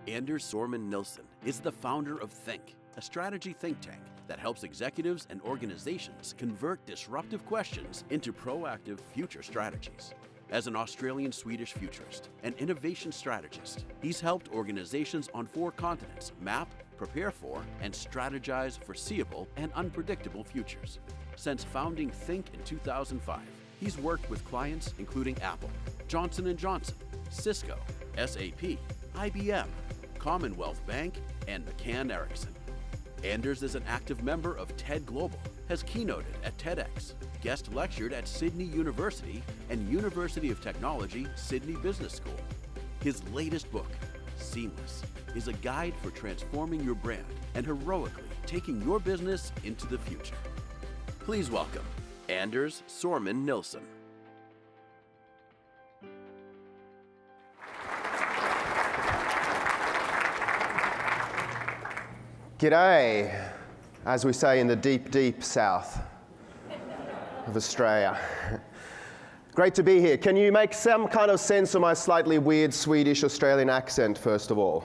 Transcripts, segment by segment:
Sorman-Nillson is the founder of Think, a strategy think tank that helps executives and organizations convert disruptive questions into proactive future strategies. As an Australian-Swedish futurist and innovation strategist, he's helped organizations on 4 continents map, prepare for, and strategize foreseeable and unpredictable futures. Since founding Think in 2005, he's worked with clients including Apple, Johnson & Johnson, Cisco, SAP, IBM, Commonwealth Bank, and McCann Erickson. Anders is an active member of TED Global, has keynoted at TEDx, guest lectured at Sydney University and University of Technology Sydney Business School. His latest book, Seamless, is a guide for transforming your brand and heroically taking your business into the future. Please welcome Anders Sorman-Nillson. G'day, as we say in the deep, deep south of Australia. Great to be here. Can you make some kind of sense of my slightly weird Swedish Australian accent, first of all?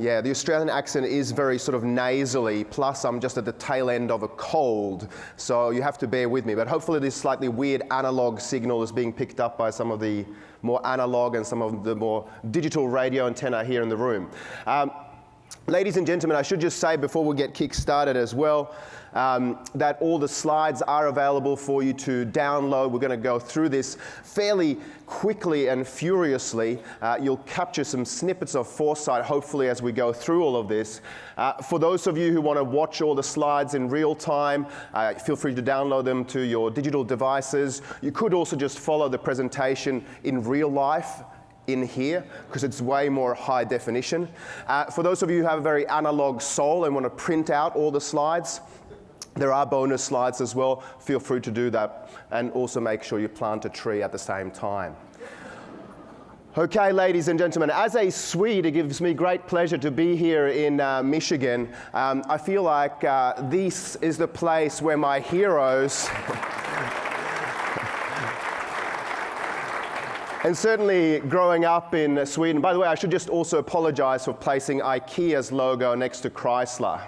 Yeah, the Australian accent is very sort of nasally, plus I'm just at the tail end of a cold, so you have to bear with me. But hopefully this slightly weird analog signal is being picked up by some of the more analog and some of the more digital radio antenna here in the room. Ladies and gentlemen, I should just say before we get kick-started as well, that all the slides are available for you to download. We're going to go through this fairly quickly and furiously. You'll capture some snippets of foresight, hopefully, as we go through all of this. For those of you who want to watch all the slides in real time, feel free to download them to your digital devices. You could also just follow the presentation in real life in here, because it's way more high definition. For those of you who have a very analog soul and want to print out all the slides, there are bonus slides as well. Feel free to do that, and also make sure you plant a tree at the same time. Okay, ladies and gentlemen, as a Swede, it gives me great pleasure to be here in Michigan. I feel like this is the place where my heroes and certainly growing up in Sweden. By the way, I should just also apologize for placing IKEA's logo next to Chrysler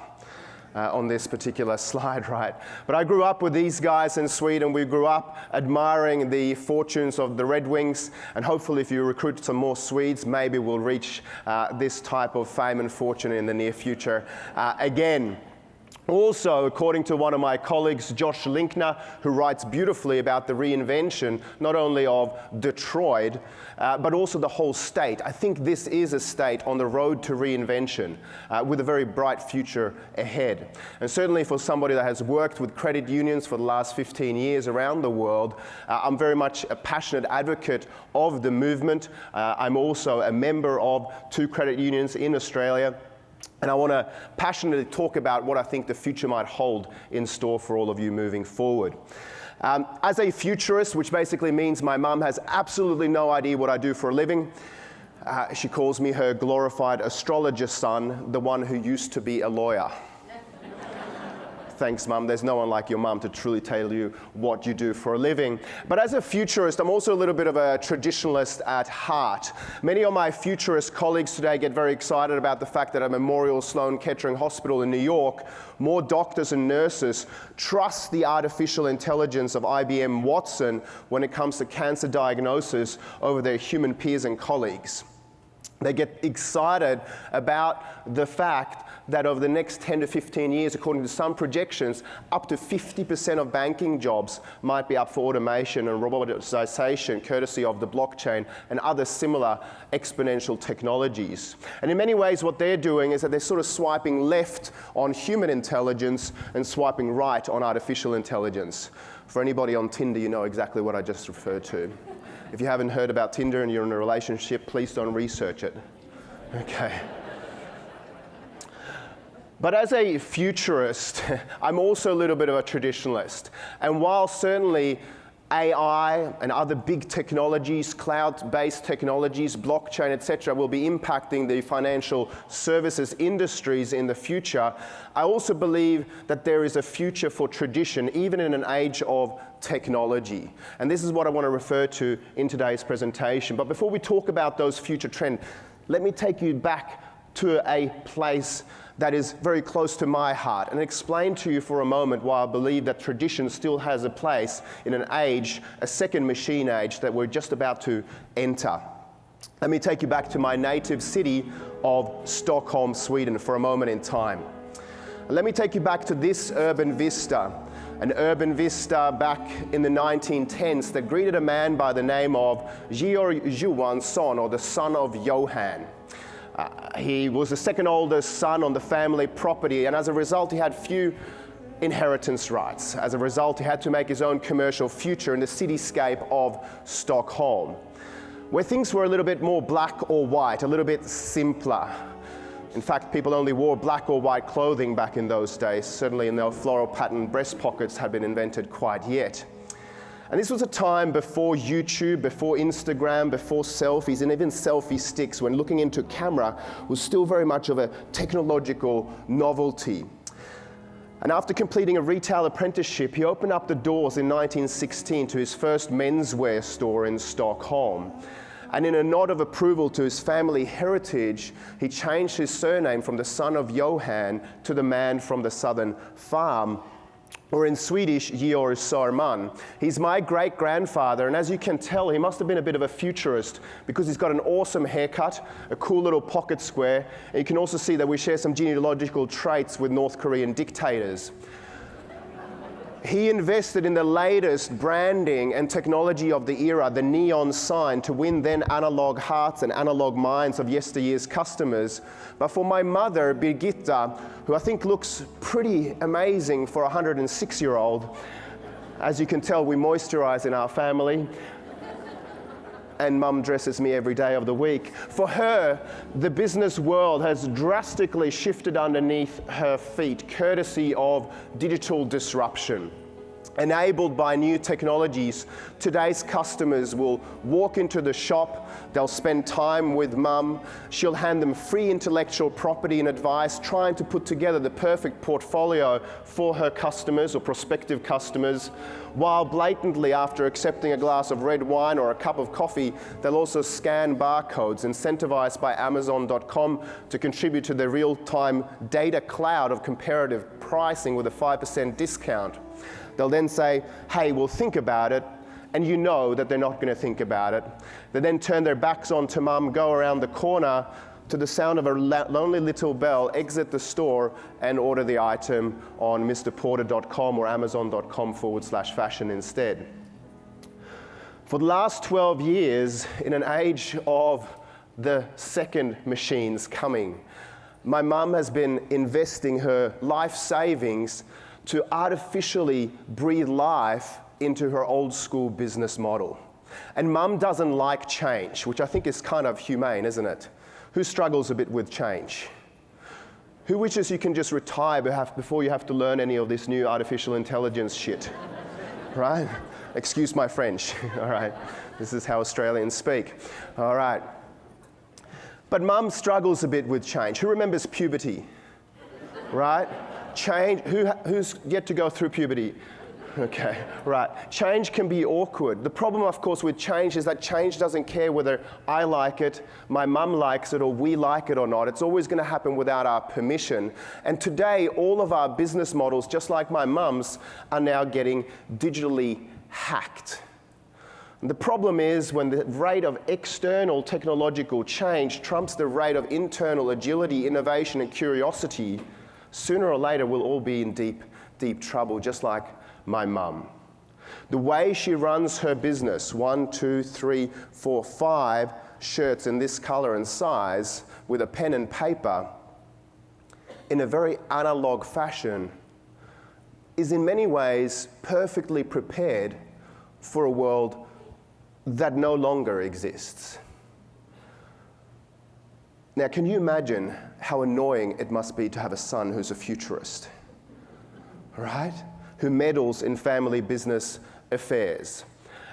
on this particular slide, right? But I grew up with these guys in Sweden. We grew up admiring the fortunes of the Red Wings, and hopefully if you recruit some more Swedes, maybe we'll reach this type of fame and fortune in the near future again. Also, according to one of my colleagues, Josh Linkner, who writes beautifully about the reinvention, not only of Detroit, but also the whole state. I think this is a state on the road to reinvention with a very bright future ahead. And certainly for somebody that has worked with credit unions for the last 15 years around the world, I'm very much a passionate advocate of the movement. I'm also a member of 2 credit unions in Australia. And I want to passionately talk about what I think the future might hold in store for all of you moving forward. As a futurist, which basically means my mum has absolutely no idea what I do for a living, she calls me her glorified astrologer son, the one who used to be a lawyer. Thanks, Mum. There's no one like your mum to truly tell you what you do for a living. But as a futurist, I'm also a little bit of a traditionalist at heart. Many of my futurist colleagues today get very excited about the fact that at Memorial Sloan Kettering Hospital in New York, more doctors and nurses trust the artificial intelligence of IBM Watson when it comes to cancer diagnosis over their human peers and colleagues. They get excited about the fact that over the next 10 to 15 years, according to some projections, up to 50% of banking jobs might be up for automation and robotization, courtesy of the blockchain and other similar exponential technologies. And in many ways, what they're doing is that they're sort of swiping left on human intelligence and swiping right on artificial intelligence. For anybody on Tinder, you know exactly what I just referred to. If you haven't heard about Tinder and you're in a relationship, please don't research it. Okay. But as a futurist, I'm also a little bit of a traditionalist. And while certainly AI and other big technologies, cloud-based technologies, blockchain, etc., will be impacting the financial services industries in the future, I also believe that there is a future for tradition, even in an age of technology. And this is what I want to refer to in today's presentation. But before we talk about those future trends, let me take you back to a place that is very close to my heart and explain to you for a moment why I believe that tradition still has a place in an age, a second machine age that we're just about to enter. Let me take you back to my native city of Stockholm, Sweden for a moment in time. Let me take you back to this urban vista, an urban vista back in the 1910s that greeted a man by the name of Georg Johansson, or the son of Johan. He was the second oldest son on the family property, and as a result he had few inheritance rights. As a result he had to make his own commercial future in the cityscape of Stockholm, where things were a little bit more black or white, a little bit simpler. In fact, people only wore black or white clothing back in those days. Certainly no floral pattern breast pockets had been invented quite yet. And this was a time before YouTube, before Instagram, before selfies, and even selfie sticks, when looking into camera was still very much of a technological novelty. And after completing a retail apprenticeship, he opened up the doors in 1916 to his first menswear store in Stockholm. And in a nod of approval to his family heritage, he changed his surname from the son of Johan to the man from the southern farm, or in Swedish, Georg Sorman. He's my great-grandfather, and as you can tell, he must have been a bit of a futurist because he's got an awesome haircut, a cool little pocket square, and you can also see that we share some genealogical traits with North Korean dictators. He invested in the latest branding and technology of the era, the neon sign, to win then analog hearts and analog minds of yesteryear's customers. But for my mother, Birgitta, who I think looks pretty amazing for a 106-year-old, as you can tell, we moisturize in our family, and mum dresses me every day of the week. For her, the business world has drastically shifted underneath her feet, courtesy of digital disruption. Enabled by new technologies, today's customers will walk into the shop, they'll spend time with mum, she'll hand them free intellectual property and advice, trying to put together the perfect portfolio for her customers or prospective customers, while blatantly, after accepting a glass of red wine or a cup of coffee, they'll also scan barcodes, incentivized by Amazon.com to contribute to the real-time data cloud of comparative pricing with a 5% discount. They'll then say, hey, we'll think about it, and you know that they're not going to think about it. They then turn their backs onto mum, go around the corner to the sound of a lonely little bell, exit the store, and order the item on mrporter.com or amazon.com/fashion instead. For the last 12 years, in an age of the second machines coming, my mum has been investing her life savings to artificially breathe life into her old school business model. And mum doesn't like change, which I think is kind of humane, isn't it? Who struggles a bit with change? Who wishes you can just retire before you have to learn any of this new artificial intelligence shit? Right? Excuse my French, all right? This is how Australians speak, all right. But mum struggles a bit with change. Who remembers puberty, right? Change, who's yet to go through puberty? Okay, right. Change can be awkward. The problem, of course, with change is that change doesn't care whether I like it, my mum likes it, or we like it or not. It's always going to happen without our permission. And today, all of our business models, just like my mum's, are now getting digitally hacked. And the problem is when the rate of external technological change trumps the rate of internal agility, innovation, and curiosity, sooner or later we'll all be in deep, deep trouble, just like my mum. The way she runs her business, 1, 2, 3, 4, 5 shirts in this color and size with a pen and paper in a very analog fashion, is in many ways perfectly prepared for a world that no longer exists. Now, can you imagine how annoying it must be to have a son who's a futurist, right? Who meddles in family business affairs.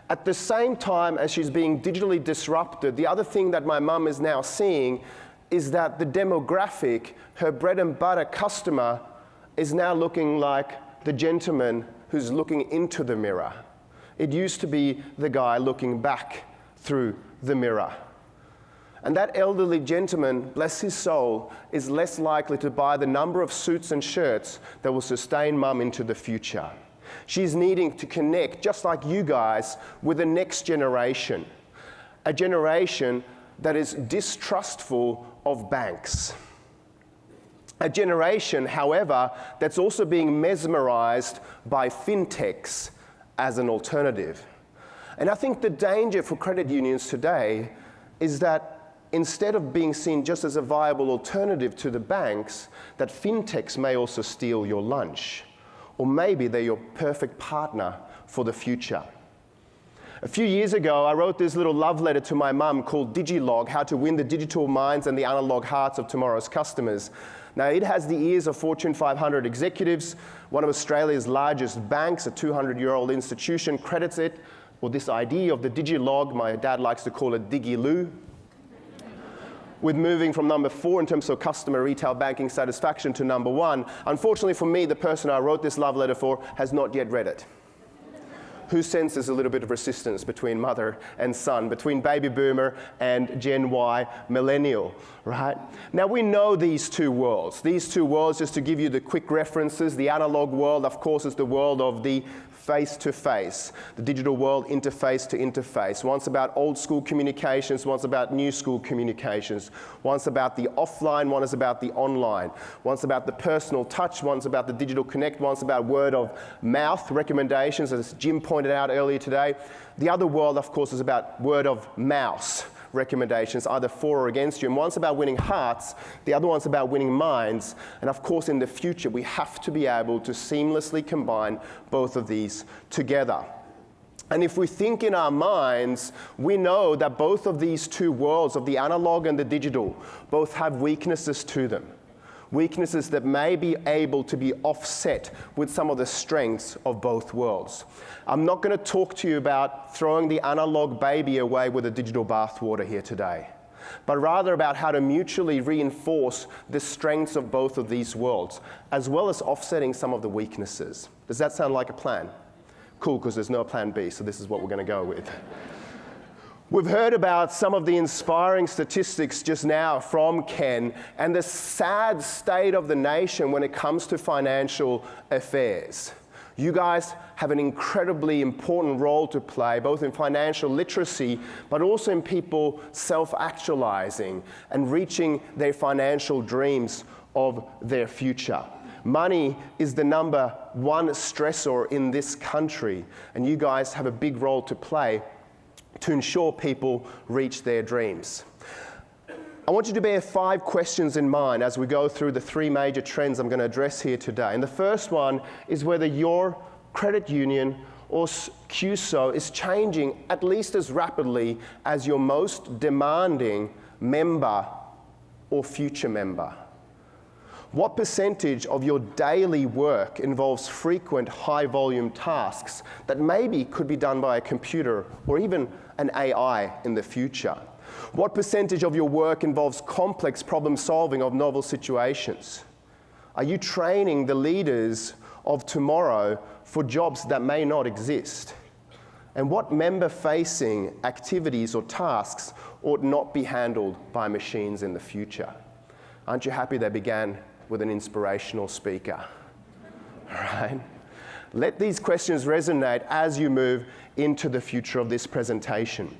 At the same time as she's being digitally disrupted, the other thing that my mum is now seeing is that the demographic, her bread and butter customer, is now looking like the gentleman who's looking into the mirror. It used to be the guy looking back through the mirror. And that elderly gentleman, bless his soul, is less likely to buy the number of suits and shirts that will sustain mum into the future. She's needing to connect, just like you guys, with the next generation. A generation that is distrustful of banks. A generation, however, that's also being mesmerized by fintechs as an alternative. And I think the danger for credit unions today is that instead of being seen just as a viable alternative to the banks, that fintechs may also steal your lunch. Or maybe they're your perfect partner for the future. A few years ago, I wrote this little love letter to my mum called DigiLog, How to Win the Digital Minds and the Analog Hearts of Tomorrow's Customers. Now, it has the ears of Fortune 500 executives. One of Australia's largest banks, a 200-year-old institution, credits it, or this idea of the DigiLog, my dad likes to call it DigiLoo, with moving from number 4 in terms of customer retail banking satisfaction to number 1. Unfortunately for me, the person I wrote this love letter for has not yet read it. Who senses a little bit of resistance between mother and son, between baby boomer and Gen Y millennial, right? Now we know these two worlds. These two worlds, just to give you the quick references, the analog world, of course, is the world of the face-to-face, the digital world interface to interface. One's about old school communications, one's about new school communications. One's about the offline, one is about the online. One's about the personal touch, one's about the digital connect, one's about word of mouth recommendations, as Jim pointed out earlier today. The other world, of course, is about word of mouse recommendations, either for or against you. And one's about winning hearts, the other one's about winning minds. And of course, in the future, we have to be able to seamlessly combine both of these together. And if we think in our minds, we know that both of these two worlds, of the analog and the digital, both have weaknesses to them. Weaknesses that may be able to be offset with some of the strengths of both worlds. I'm not going to talk to you about throwing the analog baby away with the digital bathwater here today, but rather about how to mutually reinforce the strengths of both of these worlds, as well as offsetting some of the weaknesses. Does that sound like a plan? Cool, because there's no plan B, so this is what we're going to go with. We've heard about some of the inspiring statistics just now from Ken and the sad state of the nation when it comes to financial affairs. You guys have an incredibly important role to play, both in financial literacy, but also in people self-actualizing and reaching their financial dreams of their future. Money is the number one stressor in this country, and you guys have a big role to play to ensure people reach their dreams. I want you to bear 5 questions in mind as we go through the 3 major trends I'm going to address here today. And the first one is whether your credit union or QSO is changing at least as rapidly as your most demanding member or future member. What percentage of your daily work involves frequent high-volume tasks that maybe could be done by a computer or even an AI in the future? What percentage of your work involves complex problem-solving of novel situations? Are you training the leaders of tomorrow for jobs that may not exist? And what member-facing activities or tasks ought not be handled by machines in the future? Aren't you happy they began with an inspirational speaker? All right? Let these questions resonate as you move into the future of this presentation.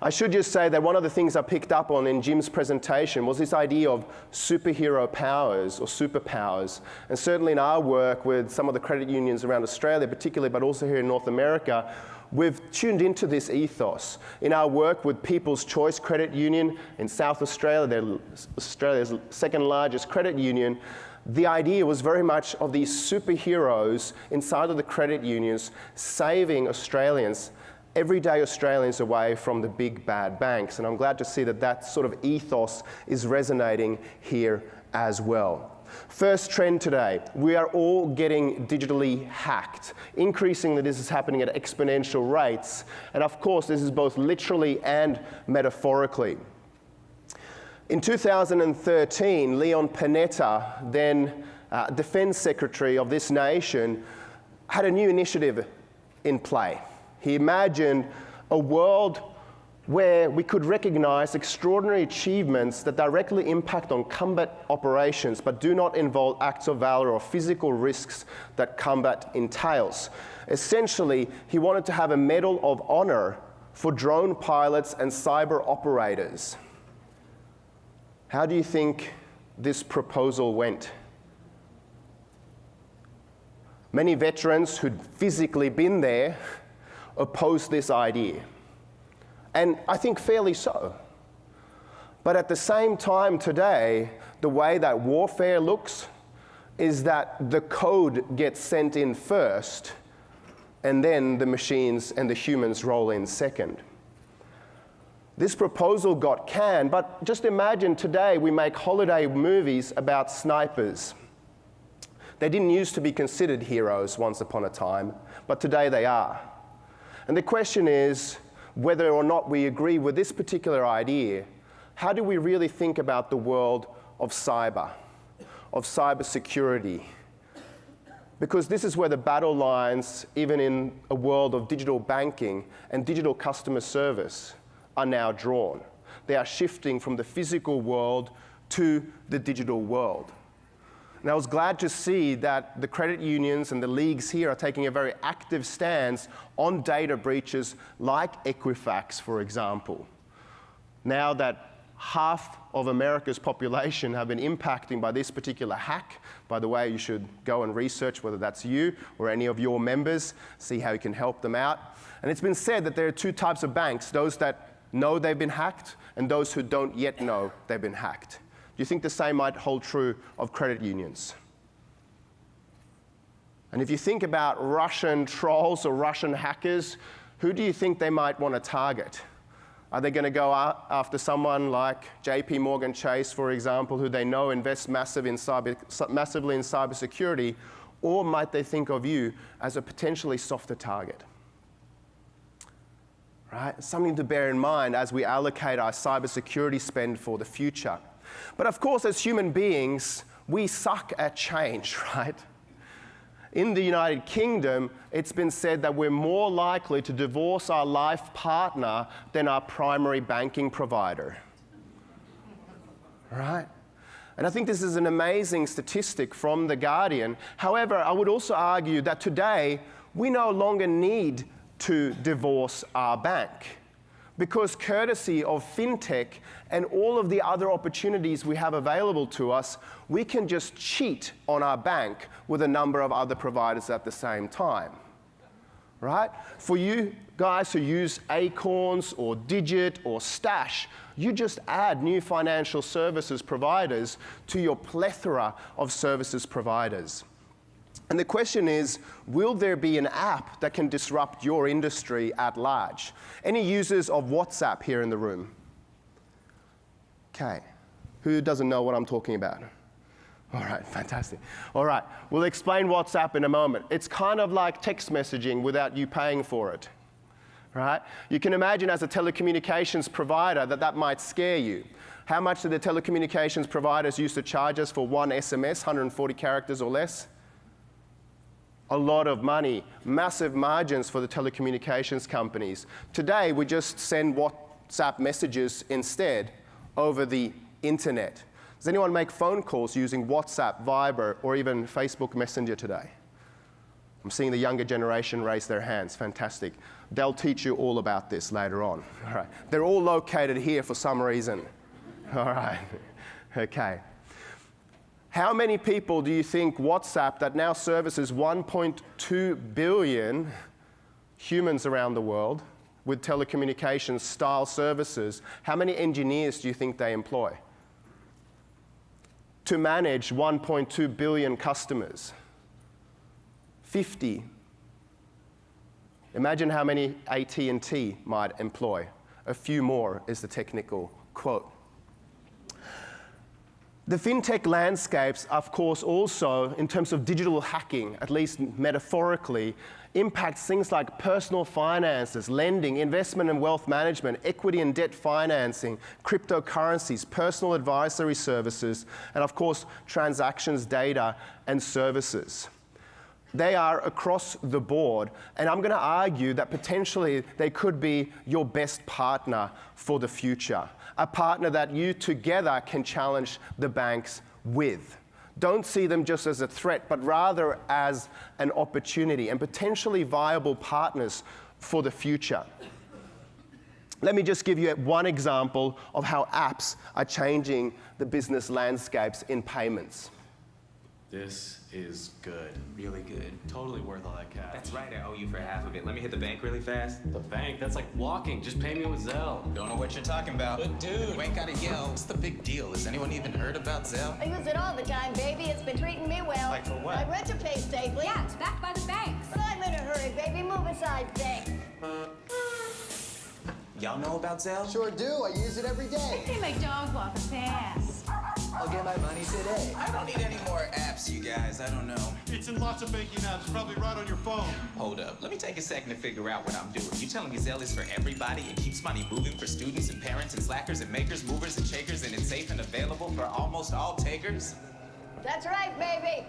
I should just say that one of the things I picked up on in Jim's presentation was this idea of superhero powers or superpowers. And certainly in our work with some of the credit unions around Australia particularly, but also here in North America, we've tuned into this ethos. In our work with People's Choice Credit Union in South Australia, they're Australia's second largest credit union, the idea was very much of these superheroes inside of the credit unions saving Australians, everyday Australians, away from the big bad banks. And I'm glad to see that that sort of ethos is resonating here as well. First trend today, we are all getting digitally hacked. Increasingly, this is happening at exponential rates. And of course, this is both literally and metaphorically. In 2013, Leon Panetta, then Defense Secretary of this nation, had a new initiative in play. He imagined a world where we could recognize extraordinary achievements that directly impact on combat operations but do not involve acts of valor or physical risks that combat entails. Essentially, he wanted to have a Medal of Honor for drone pilots and cyber operators. How do you think this proposal went? Many veterans who'd physically been there opposed this idea. And I think fairly so. But at the same time today, the way that warfare looks is that the code gets sent in first, and then the machines and the humans roll in second. This proposal got canned, but just imagine today we make holiday movies about snipers. They didn't used to be considered heroes once upon a time, but today they are. And the question is, whether or not we agree with this particular idea, how do we really think about the world of cybersecurity? Because this is where the battle lines, even in a world of digital banking and digital customer service, are now drawn. They are shifting from the physical world to the digital world. And I was glad to see that the credit unions and the leagues here are taking a very active stance on data breaches like Equifax, for example. Now that half of America's population have been impacted by this particular hack, by the way, you should go and research whether that's you or any of your members, see how you can help them out. And it's been said that there are two types of banks, those that know they've been hacked and those who don't yet know they've been hacked. Do you think the same might hold true of credit unions? And if you think about Russian trolls or Russian hackers, who do you think they might want to target? Are they going to go after someone like JP Morgan Chase, for example, who they know invests massively in cybersecurity, or might they think of you as a potentially softer target? Right? Something to bear in mind as we allocate our cybersecurity spend for the future. But of course, as human beings, we suck at change, right? In the United Kingdom, it's been said that we're more likely to divorce our life partner than our primary banking provider. Right? And I think this is an amazing statistic from The Guardian. However, I would also argue that today, we no longer need to divorce our bank, because courtesy of FinTech and all of the other opportunities we have available to us, we can just cheat on our bank with a number of other providers at the same time, right? For you guys who use Acorns or Digit or Stash, you just add new financial services providers to your plethora of services providers. And the question is, will there be an app that can disrupt your industry at large? Any users of WhatsApp here in the room? Okay. Who doesn't know what I'm talking about? All right, fantastic. All right, we'll explain WhatsApp in a moment. It's kind of like text messaging without you paying for it, right? You can imagine as a telecommunications provider that might scare you. How much do the telecommunications providers used to charge us for one SMS, 140 characters or less? A lot of money, massive margins for the telecommunications companies. Today, we just send WhatsApp messages instead over the internet. Does anyone make phone calls using WhatsApp, Viber, or even Facebook Messenger today? I'm seeing the younger generation raise their hands. Fantastic. They'll teach you all about this later on. All right. They're all located here for some reason. All right. Okay. How many people do you think WhatsApp, that now services 1.2 billion humans around the world with telecommunications style services, how many engineers do you think they employ to manage 1.2 billion customers? 50. Imagine how many AT&T might employ. A few more is the technical quote. The FinTech landscapes, of course, also, in terms of digital hacking, at least metaphorically, impacts things like personal finances, lending, investment and wealth management, equity and debt financing, cryptocurrencies, personal advisory services, and of course, transactions, data, and services. They are across the board, and I'm going to argue that potentially they could be your best partner for the future, a partner that you together can challenge the banks with. Don't see them just as a threat, but rather as an opportunity and potentially viable partners for the future. Let me just give you one example of how apps are changing the business landscapes in payments. This is good. Really good. Totally worth all that cash. That's right, I owe you for half of it. Let me hit the bank really fast. The bank? That's like walking. Just pay me with Zelle. Don't know what you're talking about. But dude, You ain't gotta yell. What's the big deal? Has anyone even heard about Zelle? I use it all the time, baby. It's been treating me well. Like for what? I rent to pay safely. Yeah, it's backed by the banks. But I'm in a hurry, baby. Move aside, thanks. Y'all know about Zelle? Sure do. I use it every day. They make dogs walk fast. I'll get my money today. I don't need any more apps, you guys. I don't know. It's in lots of banking apps, probably right on your phone. Hold up. Let me take a second to figure out what I'm doing. You telling me Zelle is for everybody and keeps money moving for students and parents and slackers and makers, movers and shakers, and it's safe and available for almost all takers? That's right, baby.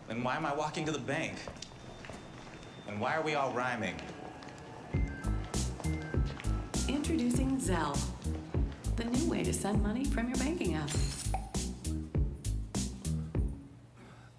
Then why am I walking to the bank? And why are we all rhyming? Introducing Zelle, the new way to send money from your banking app.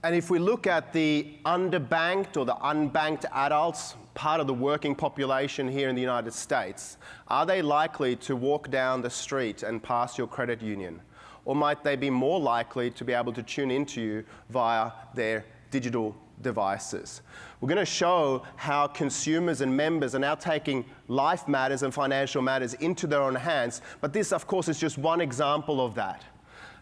And if we look at the underbanked or the unbanked adults, part of the working population here in the United States, are they likely to walk down the street and pass your credit union? Or might they be more likely to be able to tune into you via their digital devices? We're going to show how consumers and members are now taking life matters and financial matters into their own hands, but this, of course, is just one example of that.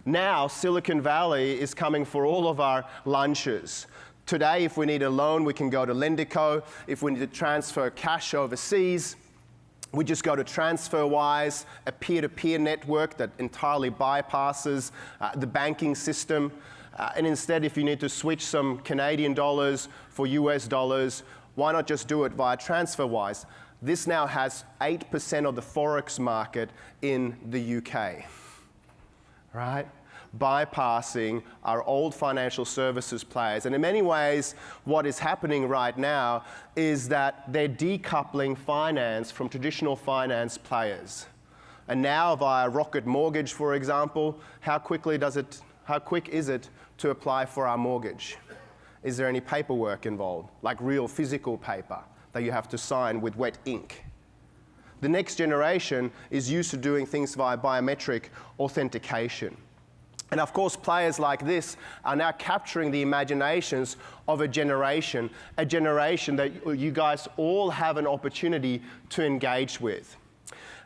Now, Silicon Valley is coming for all of our lunches. Today, if we need a loan, we can go to Lendico. If we need to transfer cash overseas, we just go to TransferWise, a peer-to-peer network that entirely bypasses the banking system. And instead, if you need to switch some Canadian dollars for US dollars, why not just do it via TransferWise? This now has 8% of the Forex market in the UK, right? Bypassing our old financial services players. And in many ways, what is happening right now is that they're decoupling finance from traditional finance players. And now via Rocket Mortgage, for example, how quick is it to apply for our mortgage? Is there any paperwork involved, like real physical paper that you have to sign with wet ink? The next generation is used to doing things via biometric authentication. And of course, players like this are now capturing the imaginations of a generation that you guys all have an opportunity to engage with.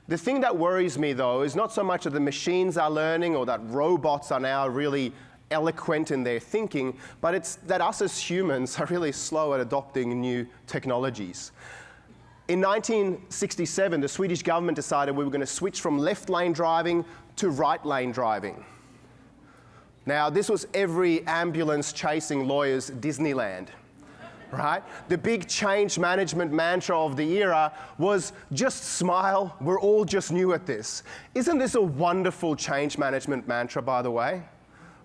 The thing that worries me, though, is not so much that the machines are learning or that robots are now really eloquent in their thinking, but it's that us as humans are really slow at adopting new technologies. In 1967, the Swedish government decided we were going to switch from left lane driving to right lane driving. Now, this was every ambulance chasing lawyer's Disneyland, right? The big change management mantra of the era was just smile, we're all just new at this. Isn't this a wonderful change management mantra, by the way?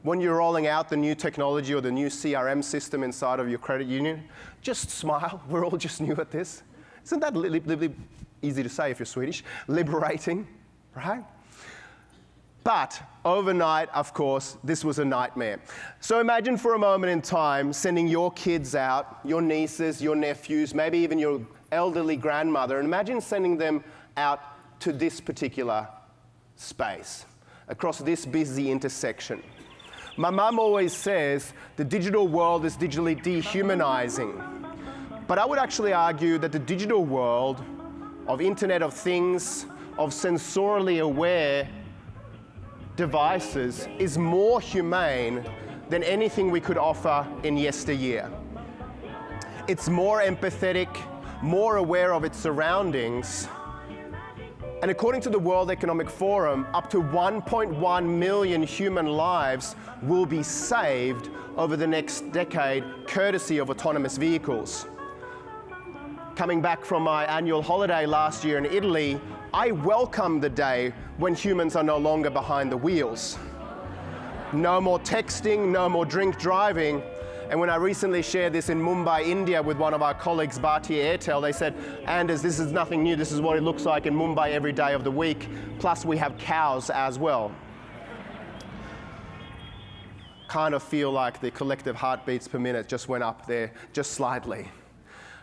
When you're rolling out the new technology or the new CRM system inside of your credit union, just smile, we're all just new at this. Isn't that easy to say if you're Swedish? Liberating, right? But overnight, of course, this was a nightmare. So imagine for a moment in time sending your kids out, your nieces, your nephews, maybe even your elderly grandmother, and imagine sending them out to this particular space, across this busy intersection. My mum always says the digital world is digitally dehumanizing. But I would actually argue that the digital world of Internet of Things, of sensorially aware devices is more humane than anything we could offer in yesteryear. It's more empathetic, more aware of its surroundings, and according to the World Economic Forum, up to 1.1 million human lives will be saved over the next decade courtesy of autonomous vehicles. Coming back from my annual holiday last year in Italy, I welcome the day when humans are no longer behind the wheels. No more texting, no more drink driving, And when I recently shared this in Mumbai, India with one of our colleagues, Bharti Airtel, they said, Anders, this is nothing new. This is what it looks like in Mumbai every day of the week. Plus we have cows as well. Kind of feel like the collective heartbeats per minute just went up there just slightly.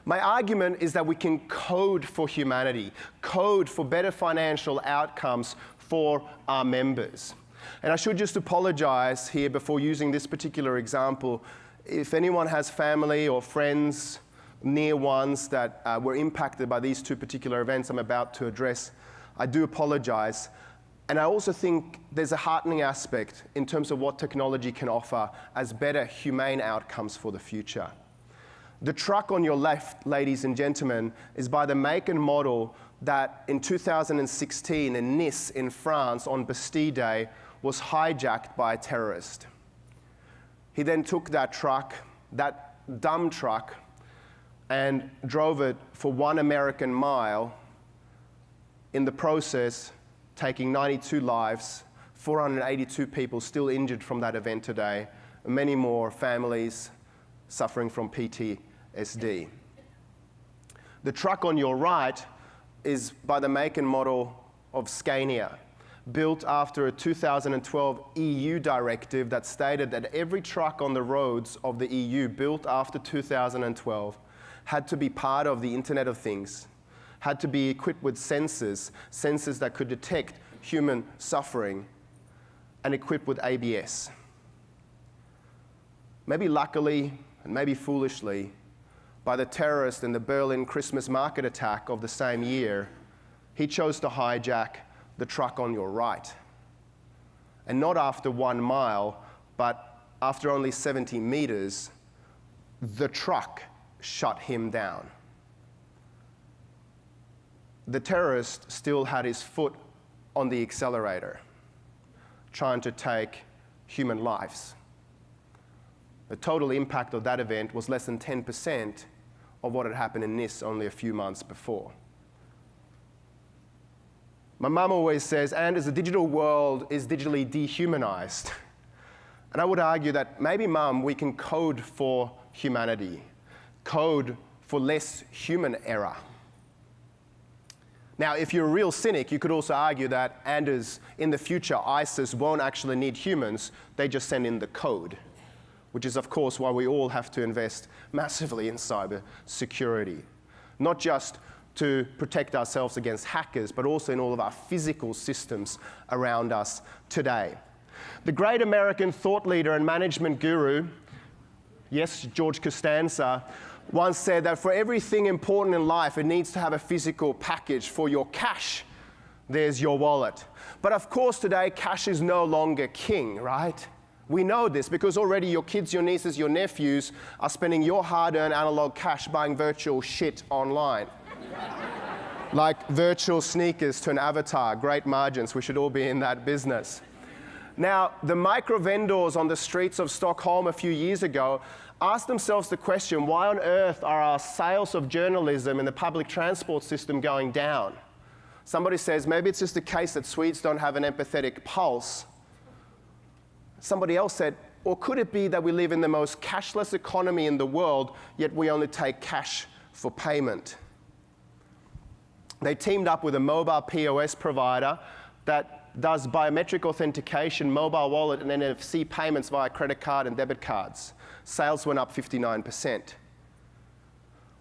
My argument is that we can code for humanity, code for better financial outcomes for our members. And I should just apologize here before using this particular example. If anyone has family or friends, near ones that were impacted by these two particular events I'm about to address, I do apologize. And I also think there's a heartening aspect in terms of what technology can offer as better humane outcomes for the future. The truck on your left, ladies and gentlemen, is by the make and model that in 2016 in Nice in France on Bastille Day was hijacked by a terrorist. He then took that truck, that dumb truck, and drove it for 1 American mile, in the process taking 92 lives, 482 people still injured from that event today, and many more families suffering from PTSD. The truck on your right is by the make and model of Scania, built after a 2012 EU directive that stated that every truck on the roads of the EU built after 2012 had to be part of the Internet of Things, had to be equipped with sensors that could detect human suffering, and equipped with ABS. Maybe luckily, and maybe foolishly, by the terrorist in the Berlin Christmas market attack of the same year, he chose to hijack the truck on your right. And not after 1 mile, but after only 70 meters, the truck shut him down. The terrorist still had his foot on the accelerator, trying to take human lives. The total impact of that event was less than 10% of what had happened in Nice only a few months before. My mum always says, Anders, the digital world is digitally dehumanized. And I would argue that maybe, Mum, we can code for humanity, code for less human error. Now, if you're a real cynic, you could also argue that, Anders, in the future, ISIS won't actually need humans, they just send in the code, which is, of course, why we all have to invest massively in cyber security. Not just to protect ourselves against hackers, but also in all of our physical systems around us today. The great American thought leader and management guru, yes, George Costanza, once said that for everything important in life, it needs to have a physical package. For your cash, there's your wallet. But of course today, cash is no longer king, right? We know this because already your kids, your nieces, your nephews are spending your hard-earned analog cash buying virtual shit online. Like virtual sneakers to an avatar, great margins. We should all be in that business. Now, the micro vendors on the streets of Stockholm a few years ago asked themselves the question, why on earth are our sales of journalism in the public transport system going down? Somebody says, maybe it's just the case that Swedes don't have an empathetic pulse. Somebody else said, or could it be that we live in the most cashless economy in the world, yet we only take cash for payment? They teamed up with a mobile POS provider that does biometric authentication, mobile wallet, and NFC payments via credit card and debit cards. Sales went up 59%.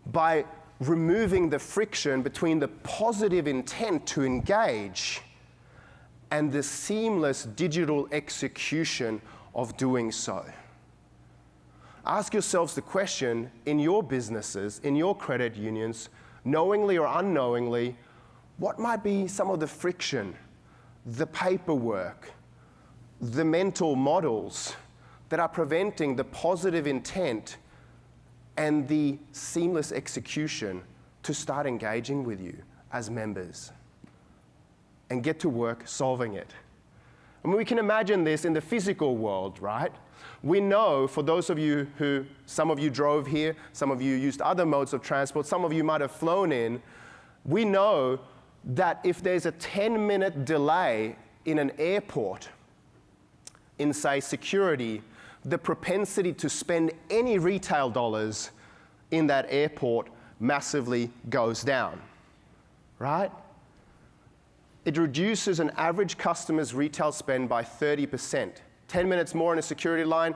By removing the friction between the positive intent to engage and the seamless digital execution of doing so. Ask yourselves the question, in your businesses, in your credit unions, knowingly or unknowingly, what might be some of the friction, the paperwork, the mental models that are preventing the positive intent and the seamless execution to start engaging with you as members and get to work solving it? I mean, we can imagine this in the physical world, right? We know, for those of you who, some of you drove here, some of you used other modes of transport, some of you might have flown in, we know that if there's a 10-minute delay in an airport, in, say, security, the propensity to spend any retail dollars in that airport massively goes down, right? It reduces an average customer's retail spend by 30%. 10 minutes more in a security line,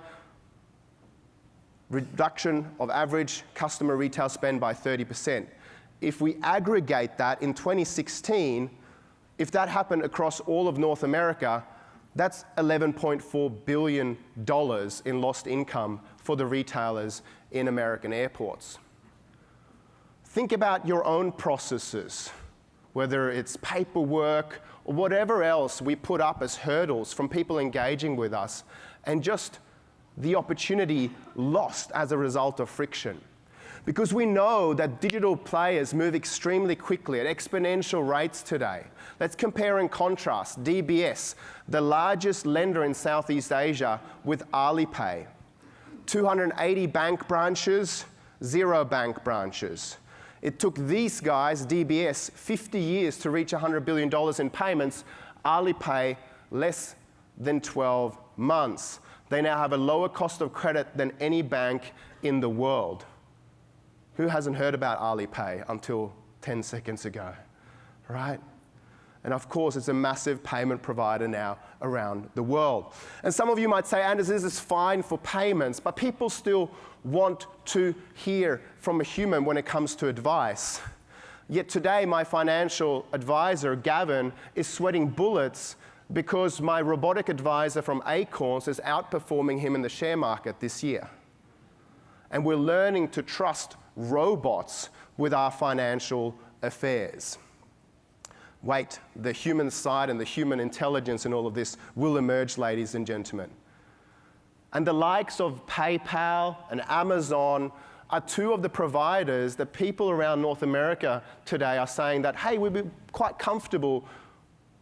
reduction of average customer retail spend by 30%. If we aggregate that in 2016, if that happened across all of North America, that's $11.4 billion in lost income for the retailers in American airports. Think about your own processes, whether it's paperwork or whatever else we put up as hurdles from people engaging with us, and just the opportunity lost as a result of friction. Because we know that digital players move extremely quickly at exponential rates today. Let's compare and contrast DBS, the largest lender in Southeast Asia, with Alipay. 280 bank branches, 0 bank branches. It took these guys, DBS, 50 years to reach $100 billion in payments. Alipay, less than 12 months. They now have a lower cost of credit than any bank in the world. Who hasn't heard about Alipay until 10 seconds ago, right? And of course, it's a massive payment provider now around the world. And some of you might say, Anders, this is fine for payments, but people still want to hear from a human when it comes to advice. Yet today, my financial advisor, Gavin, is sweating bullets because my robotic advisor from Acorns is outperforming him in the share market this year. And we're learning to trust robots with our financial affairs. Wait, the human side and the human intelligence in all of this will emerge, ladies and gentlemen. And the likes of PayPal and Amazon are two of the providers that people around North America today are saying that, hey, we'd be quite comfortable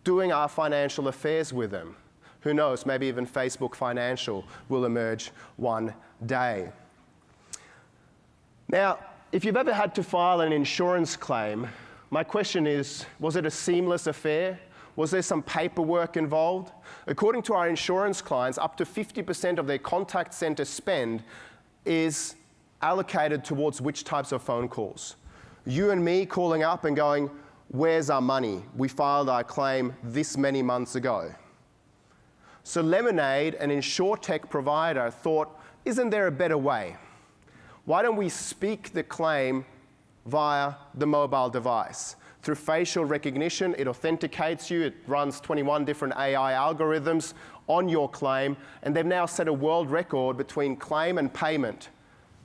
doing our financial affairs with them. Who knows, maybe even Facebook Financial will emerge one day. Now, if you've ever had to file an insurance claim, my question is, was it a seamless affair? Was there some paperwork involved? According to our insurance clients, up to 50% of their contact center spend is allocated towards which types of phone calls. You and me calling up and going, where's our money? We filed our claim this many months ago. So Lemonade, an insurtech provider, thought, isn't there a better way? Why don't we speak the claim via the mobile device? Through facial recognition, it authenticates you, it runs 21 different AI algorithms on your claim, and they've now set a world record between claim and payment,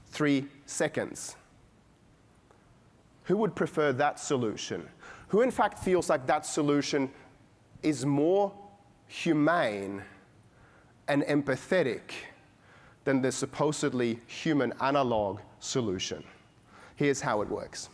3 seconds. Who would prefer that solution? Who in fact feels like that solution is more humane and empathetic than the supposedly human analog solution? Here's how it works.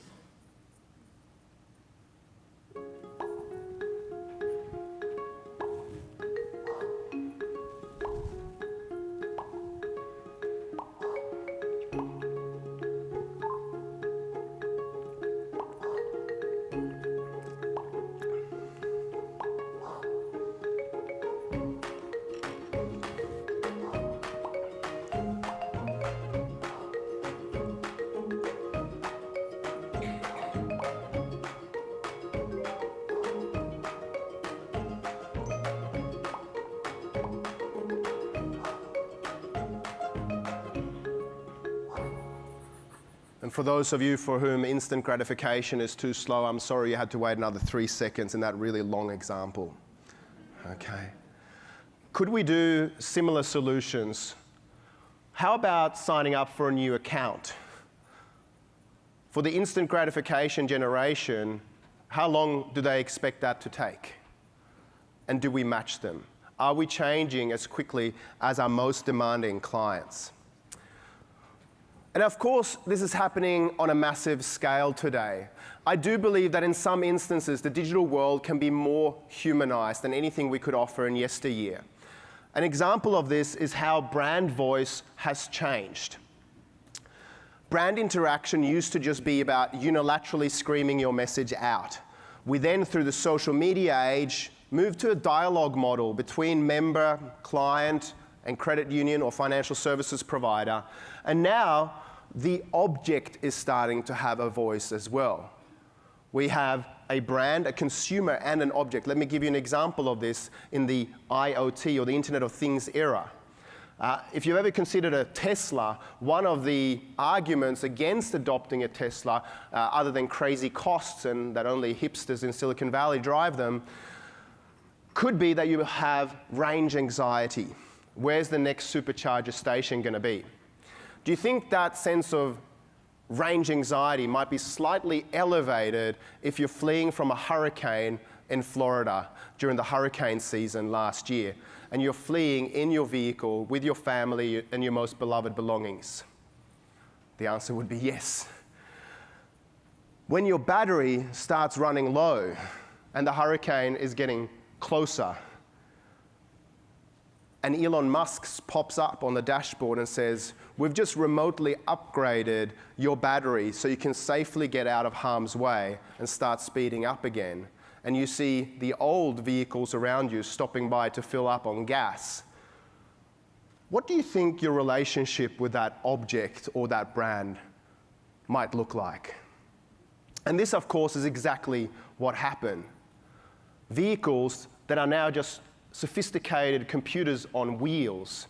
And for those of you for whom instant gratification is too slow, I'm sorry you had to wait another 3 seconds in that really long example. Okay. Could we do similar solutions? How about signing up for a new account? For the instant gratification generation, how long do they expect that to take? And do we match them? Are we changing as quickly as our most demanding clients? And of course, this is happening on a massive scale today. I do believe that in some instances, the digital world can be more humanized than anything we could offer in yesteryear. An example of this is how brand voice has changed. Brand interaction used to just be about unilaterally screaming your message out. We then, through the social media age, moved to a dialogue model between member, client, and credit union or financial services provider. And now the object is starting to have a voice as well. We have a brand, a consumer, and an object. Let me give you an example of this in the IoT, or the Internet of Things era. If you've ever considered a Tesla, one of the arguments against adopting a Tesla, other than crazy costs and that only hipsters in Silicon Valley drive them, could be that you have range anxiety. Where's the next supercharger station going to be? Do you think that sense of range anxiety might be slightly elevated if you're fleeing from a hurricane in Florida during the hurricane season last year, and you're fleeing in your vehicle with your family and your most beloved belongings? The answer would be yes. When your battery starts running low and the hurricane is getting closer, and Elon Musk pops up on the dashboard and says, "We've just remotely upgraded your battery so you can safely get out of harm's way and start speeding up again," and you see the old vehicles around you stopping by to fill up on gas, what do you think your relationship with that object or that brand might look like? And this, of course, is exactly what happened. Vehicles that are now just sophisticated computers on wheels,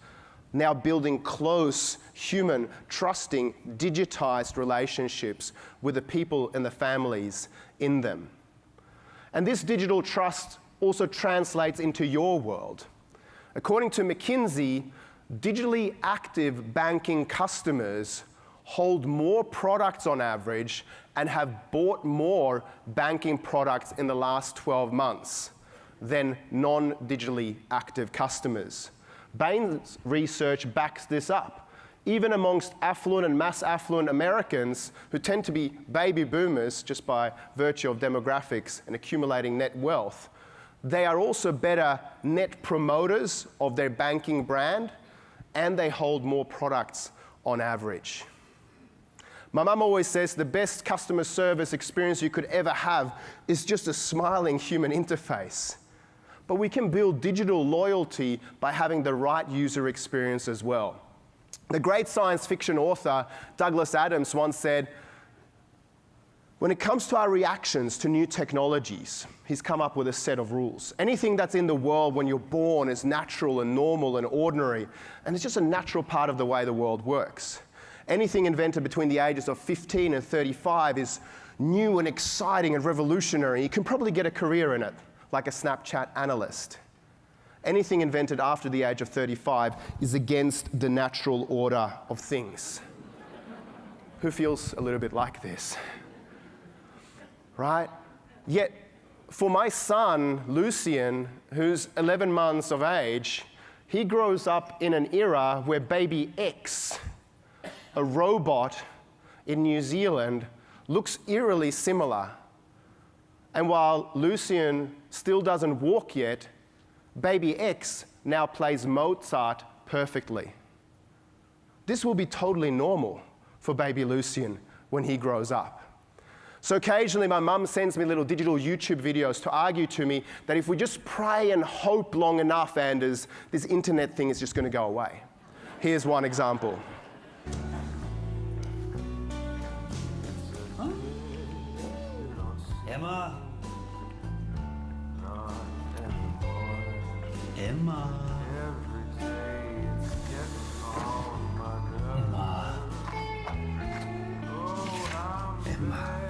now building close, human, trusting, digitized relationships with the people and the families in them. And this digital trust also translates into your world. According to McKinsey, digitally active banking customers hold more products on average and have bought more banking products in the last 12 months than non-digitally active customers. Bain's research backs this up. Even amongst affluent and mass affluent Americans, who tend to be baby boomers just by virtue of demographics and accumulating net wealth, they are also better net promoters of their banking brand, and they hold more products on average. My mum always says the best customer service experience you could ever have is just a smiling human interface. But we can build digital loyalty by having the right user experience as well. The great science fiction author Douglas Adams once said, when it comes to our reactions to new technologies, he's come up with a set of rules. Anything that's in the world when you're born is natural and normal and ordinary, and it's just a natural part of the way the world works. Anything invented between the ages of 15 and 35 is new and exciting and revolutionary. You can probably get a career in it, like a Snapchat analyst. Anything invented after the age of 35 is against the natural order of things. Who feels a little bit like this? Right? Yet, for my son, Lucian, who's 11 months of age, he grows up in an era where Baby X, a robot in New Zealand, looks eerily similar. And while Lucian still doesn't walk yet, Baby X now plays Mozart perfectly. This will be totally normal for baby Lucian when he grows up. So occasionally my mum sends me little digital YouTube videos to argue to me that if we just pray and hope long enough, Anders, this internet thing is just going to go away. Here's one example. Emma? Emma? Emma?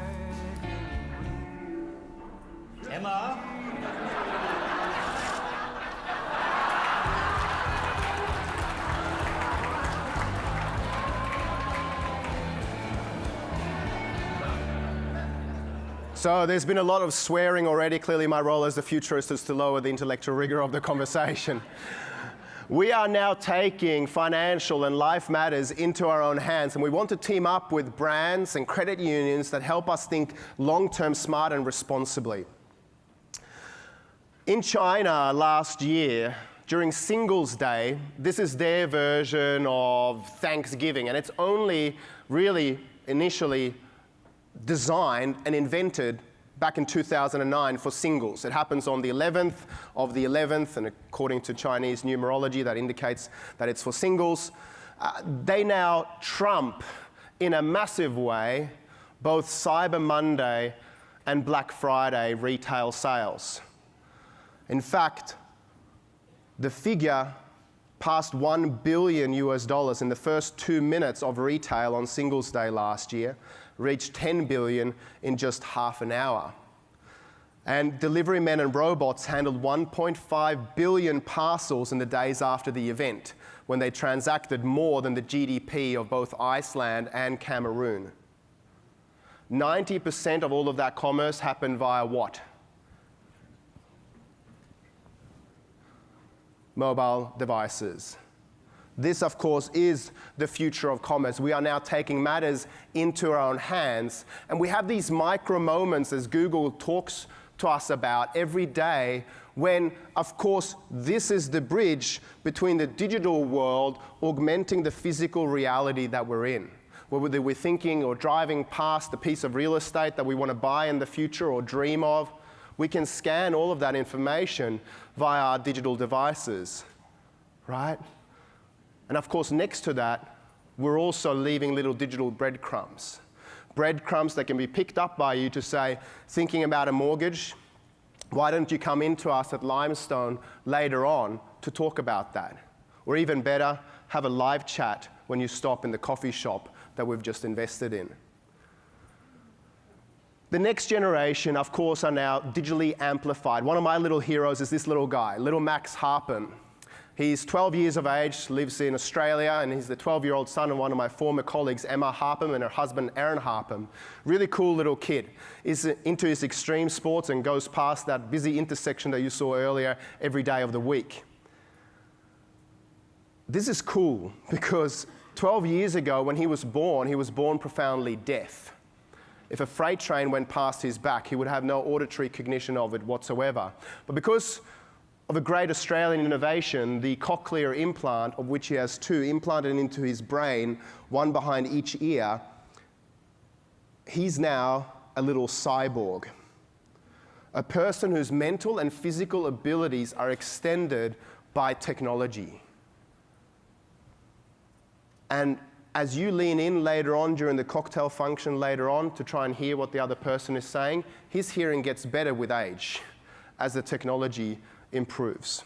Emma? So there's been a lot of swearing already. Clearly my role as the futurist is to lower the intellectual rigor of the conversation. We are now taking financial and life matters into our own hands, and we want to team up with brands and credit unions that help us think long-term, smart, and responsibly. In China last year, during Singles Day, this is their version of Thanksgiving, and it's only really initially designed and invented back in 2009 for singles. It happens on the 11th of the 11th, and according to Chinese numerology, that indicates that it's for singles. They now trump, in a massive way, both Cyber Monday and Black Friday retail sales. In fact, the figure passed $1 billion in the first 2 minutes of retail on Singles Day last year, reached $10 billion in just half an hour. And delivery men and robots handled 1.5 billion parcels in the days after the event, when they transacted more than the GDP of both Iceland and Cameroon. 90% of all of that commerce happened via what? Mobile devices. This, of course, is the future of commerce. We are now taking matters into our own hands, and we have these micro moments, as Google talks to us about every day, when, of course, this is the bridge between the digital world augmenting the physical reality that we're in. Whether we're thinking or driving past a piece of real estate that we want to buy in the future or dream of, we can scan all of that information via our digital devices, right? And of course, next to that, we're also leaving little digital breadcrumbs. Breadcrumbs that can be picked up by you to say, thinking about a mortgage, why don't you come into us at Limestone later on to talk about that? Or even better, have a live chat when you stop in the coffee shop that we've just invested in. The next generation, of course, are now digitally amplified. One of my little heroes is this little guy, little Max Harpham. He's 12 years of age, lives in Australia, and he's the 12-year-old son of one of my former colleagues, Emma Harpham, and her husband, Aaron Harpham. Really cool little kid. Is into his extreme sports and goes past that busy intersection that you saw earlier every day of the week. This is cool because 12 years ago when he was born profoundly deaf. If a freight train went past his back, he would have no auditory cognition of it whatsoever. But because of a great Australian innovation, the cochlear implant, of which he has two implanted into his brain, one behind each ear, he's now a little cyborg. A person whose mental and physical abilities are extended by technology. And as you lean in later on during the cocktail function later on to try and hear what the other person is saying, his hearing gets better with age as the technology improves.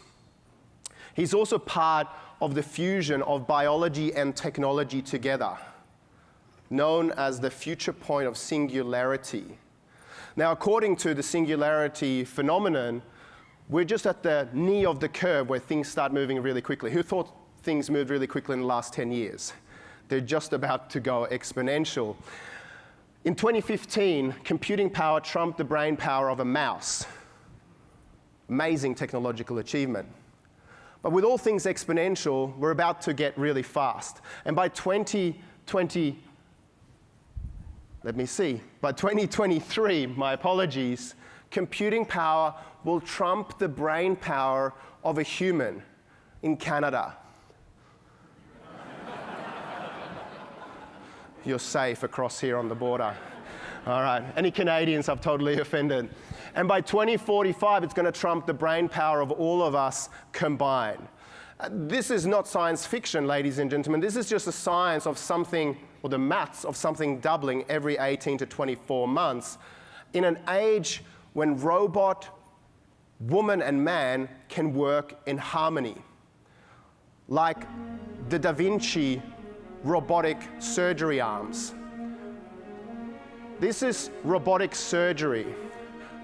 He's also part of the fusion of biology and technology together, known as the future point of singularity. Now, according to the singularity phenomenon, we're just at the knee of the curve where things start moving really quickly. Who thought things moved really quickly in the last 10 years? They're just about to go exponential. In 2015, computing power trumped the brain power of a mouse. Amazing technological achievement. But with all things exponential, we're about to get really fast. And by 2023, my apologies, computing power will trump the brain power of a human in Canada. You're safe across here on the border. All right, any Canadians I've totally offended. And by 2045, it's going to trump the brain power of all of us combined. This is not science fiction, ladies and gentlemen. This is just the science of something, or the maths of something doubling every 18 to 24 months in an age when robot, woman, and man can work in harmony. Like the Da Vinci robotic surgery arms. This is robotic surgery,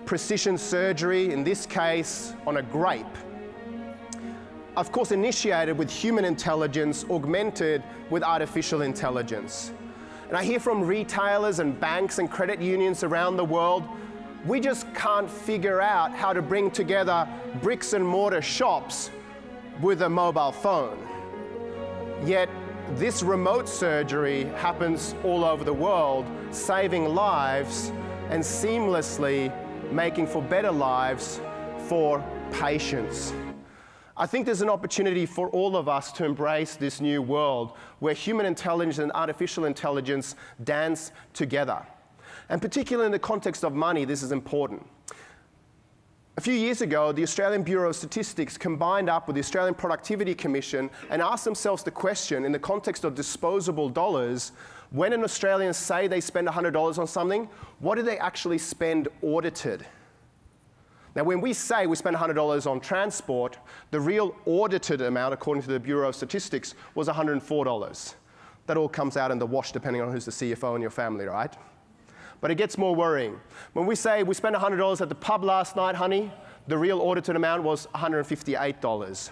precision surgery, in this case on a grape. Of course, initiated with human intelligence, augmented with artificial intelligence. And I hear from retailers and banks and credit unions around the world, we just can't figure out how to bring together bricks and mortar shops with a mobile phone. Yet, this remote surgery happens all over the world, saving lives and seamlessly making for better lives for patients. I think there's an opportunity for all of us to embrace this new world where human intelligence and artificial intelligence dance together. And particularly in the context of money, this is important. A few years ago, the Australian Bureau of Statistics combined up with the Australian Productivity Commission and asked themselves the question, in the context of disposable dollars, when an Australian say they spend $100 on something, what do they actually spend audited? Now, when we say we spend $100 on transport, the real audited amount, according to the Bureau of Statistics, was $104. That all comes out in the wash, depending on who's the CFO in your family, right? But it gets more worrying. When we say we spent $100 at the pub last night, honey, the real audited amount was $158.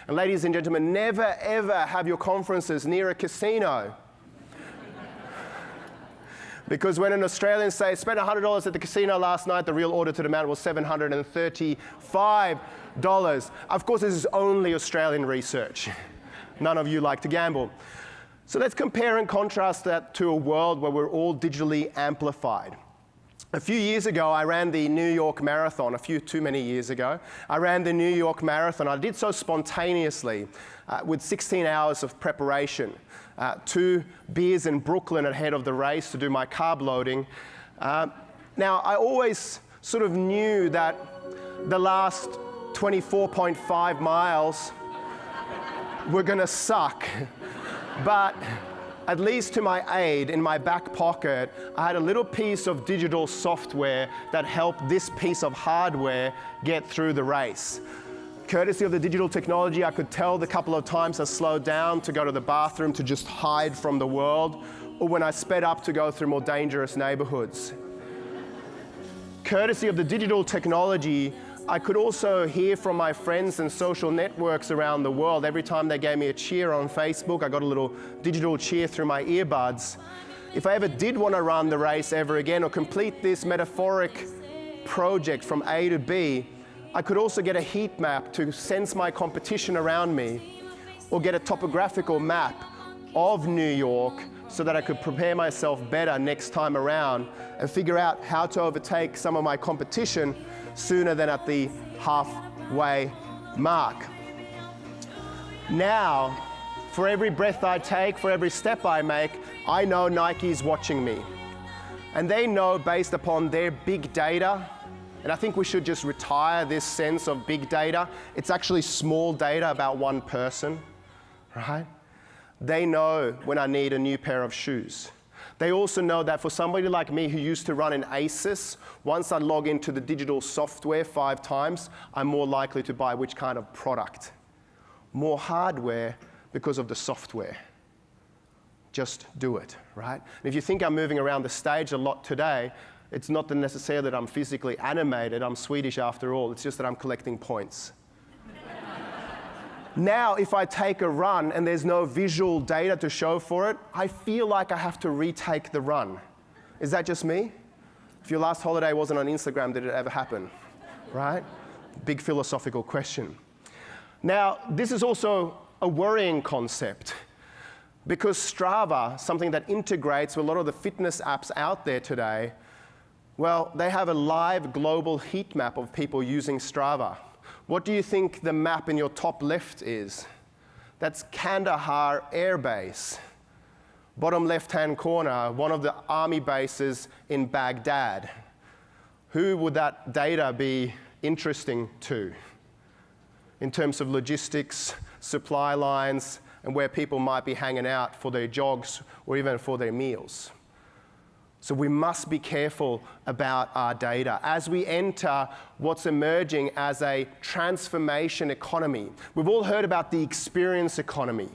And ladies and gentlemen, never ever have your conferences near a casino. Because when an Australian says, spent $100 at the casino last night, the real audited amount was $735. Of course, this is only Australian research. None of you like to gamble. So let's compare and contrast that to a world where we're all digitally amplified. A few years ago, I ran the New York Marathon, too many years ago. I ran the New York Marathon. I did so spontaneously with 16 hours of preparation. 2 beers in Brooklyn ahead of the race to do my carb loading. Now, I always sort of knew that the last 24.5 miles were gonna suck. But at least to my aid, in my back pocket, I had a little piece of digital software that helped this piece of hardware get through the race. Courtesy of the digital technology, I could tell the couple of times I slowed down to go to the bathroom to just hide from the world, or when I sped up to go through more dangerous neighborhoods. Courtesy of the digital technology, I could also hear from my friends and social networks around the world. Every time they gave me a cheer on Facebook, I got a little digital cheer through my earbuds. If I ever did want to run the race ever again or complete this metaphoric project from A to B, I could also get a heat map to sense my competition around me, or get a topographical map of New York so that I could prepare myself better next time around and figure out how to overtake some of my competition sooner than at the halfway mark. Now, for every breath I take, for every step I make, I know Nike's watching me. And they know, based upon their big data, and I think we should just retire this sense of big data. It's actually small data about one person, right? They know when I need a new pair of shoes. They also know that for somebody like me who used to run in ASIS, once I log into the digital software 5 times, I'm more likely to buy which kind of product. More hardware because of the software. Just do it, right? And if you think I'm moving around the stage a lot today, it's not necessarily that I'm physically animated. I'm Swedish after all. It's just that I'm collecting points. Now, if I take a run and there's no visual data to show for it, I feel like I have to retake the run. Is that just me? If your last holiday wasn't on Instagram, did it ever happen? Right? Big philosophical question. Now, this is also a worrying concept because Strava, something that integrates with a lot of the fitness apps out there today, well, they have a live global heat map of people using Strava. What do you think the map in your top left is? That's Kandahar Air Base. Bottom left-hand corner, one of the army bases in Baghdad. Who would that data be interesting to in terms of logistics, supply lines, and where people might be hanging out for their jogs or even for their meals? So we must be careful about our data as we enter what's emerging as a transformation economy. We've all heard about the experience economy,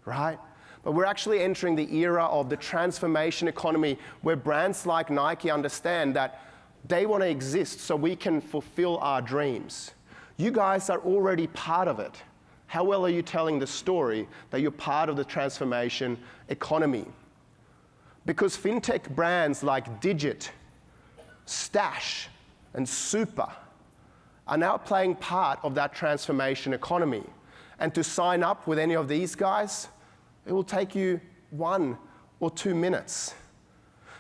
right? But we're actually entering the era of the transformation economy where brands like Nike understand that they want to exist so we can fulfill our dreams. You guys are already part of it. How well are you telling the story that you're part of the transformation economy? Because fintech brands like Digit, Stash, and Super are now playing part of that transformation economy. And to sign up with any of these guys, it will take you 1 or 2 minutes.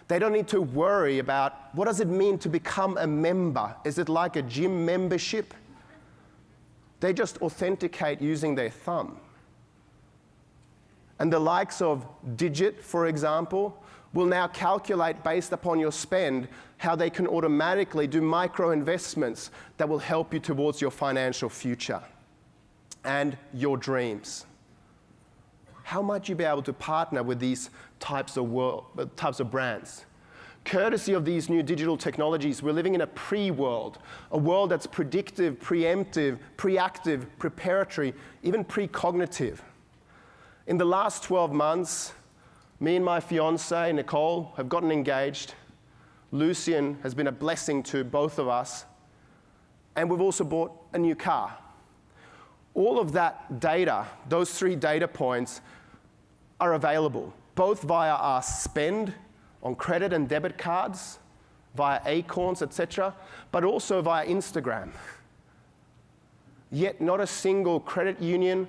They don't need to worry about what does it mean to become a member? Is it like a gym membership? They just authenticate using their thumb. And the likes of Digit, for example, will now calculate based upon your spend how they can automatically do micro investments that will help you towards your financial future and your dreams. How might you be able to partner with these types of brands? Courtesy of these new digital technologies, we're living in a pre-world, a world that's predictive, preemptive, preactive, preparatory, even precognitive. In the last 12 months, me and my fiancée, Nicole, have gotten engaged. Lucian has been a blessing to both of us. And we've also bought a new car. All of that data, those 3 data points, are available, both via our spend on credit and debit cards, via Acorns, etc., but also via Instagram. Yet not a single credit union,